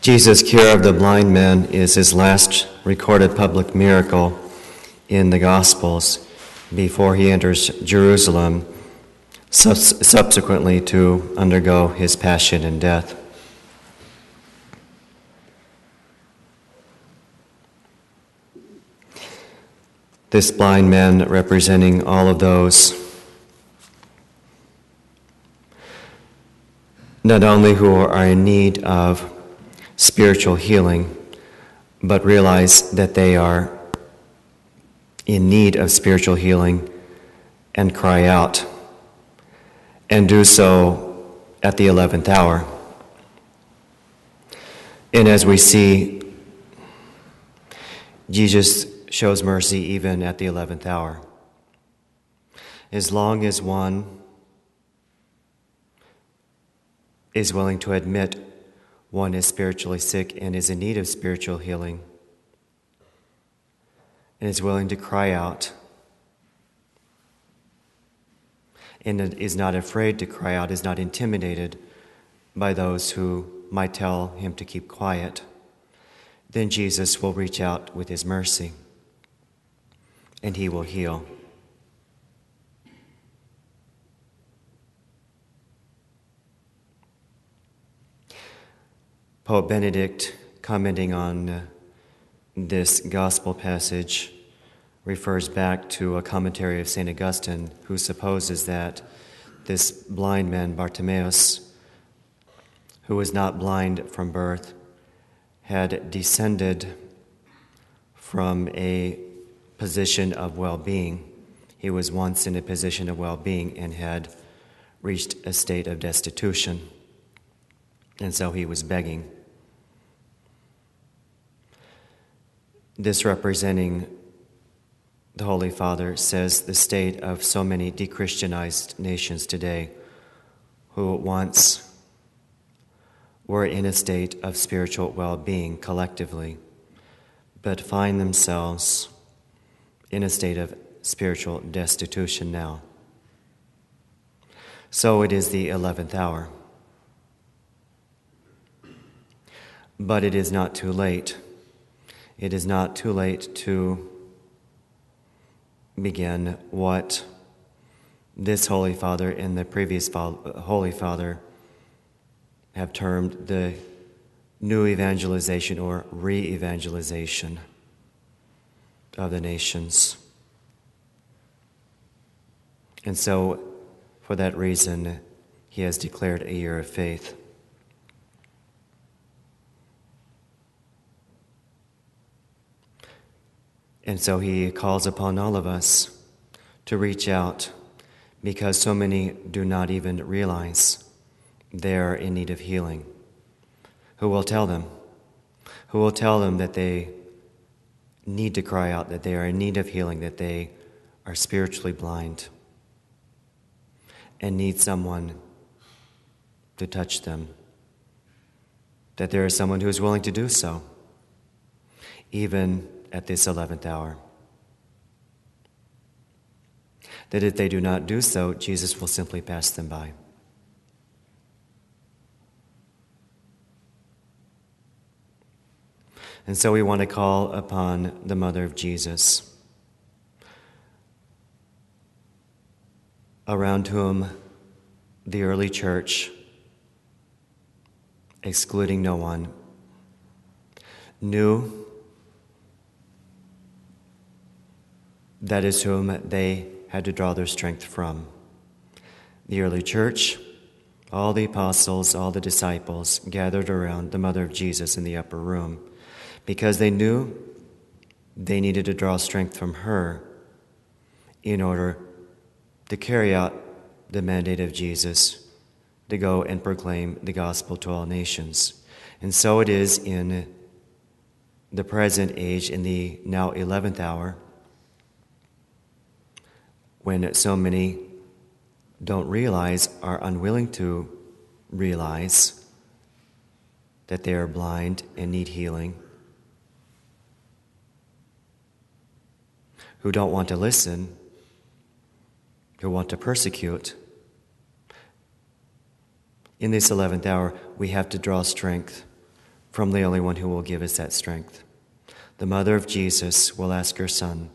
Jesus' cure of the blind man is his last recorded public miracle in the Gospels before he enters Jerusalem, subsequently to undergo his passion and death. This blind man representing all of those not only who are in need of spiritual healing, but realize that they are in need of spiritual healing and cry out, and do so at the 11th hour. And as we see, Jesus shows mercy even at the 11th hour. As long as one is willing to admit one is spiritually sick and is in need of spiritual healing, and is willing to cry out, and is not afraid to cry out, is not intimidated by those who might tell him to keep quiet, then Jesus will reach out with his mercy, and he will heal. Pope Benedict, commenting on this gospel passage, refers back to a commentary of St. Augustine, who supposes that this blind man, Bartimaeus, who was not blind from birth, had descended from a position of well-being. He was once in a position of well-being and had reached a state of destitution. And so he was begging. This representing the Holy Father says the state of so many de-Christianized nations today who once were in a state of spiritual well-being collectively, but find themselves in a state of spiritual destitution now. So it is the 11th hour. But it is not too late. It is not too late to begin what this Holy Father and the previous Holy Father have termed the new evangelization or re-evangelization of the nations. And so, for that reason, he has declared a year of faith. And so he calls upon all of us to reach out, because so many do not even realize they are in need of healing. Who will tell them? Who will tell them that they need to cry out, that they are in need of healing, that they are spiritually blind and need someone to touch them, that there is someone who is willing to do so, even at this 11th hour. That if they do not do so, Jesus will simply pass them by. And so we want to call upon the Mother of Jesus, around whom the early church, excluding no one, knew that is whom they had to draw their strength from. The early church, all the apostles, all the disciples gathered around the Mother of Jesus in the upper room because they knew they needed to draw strength from her in order to carry out the mandate of Jesus to go and proclaim the gospel to all nations. And so it is in the present age, in the now 11th hour, when so many don't realize, are unwilling to realize that they are blind and need healing, who don't want to listen, who want to persecute. In this 11th hour, we have to draw strength from the only one who will give us that strength. The mother of Jesus will ask her son,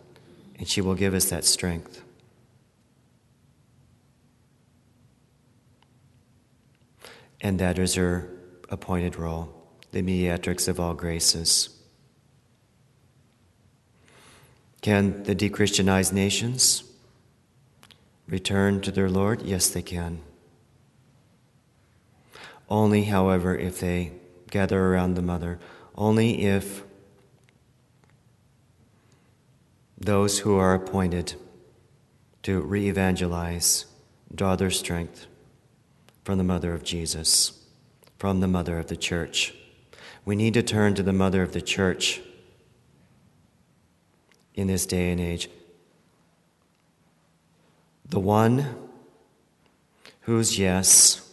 and she will give us that strength. And that is her appointed role, the mediatrix of all graces. Can the de-Christianized nations return to their Lord? Yes, they can. Only, however, if they gather around the mother, only if those who are appointed to re-evangelize draw their strength from the mother of Jesus, from the mother of the church. We need to turn to the mother of the church in this day and age. The one whose yes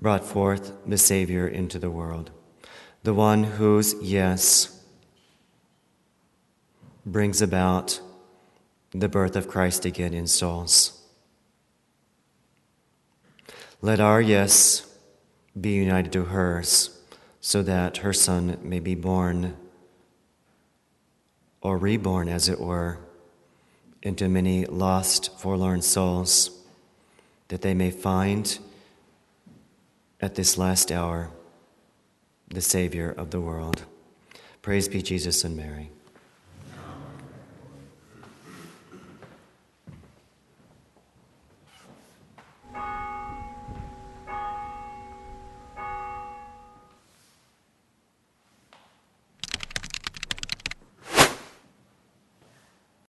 brought forth the Savior into the world. The one whose yes brings about the birth of Christ again in souls. Let our yes be united to hers, so that her Son may be born, or reborn as it were, into many lost, forlorn souls, that they may find at this last hour the Savior of the world. Praise be Jesus and Mary.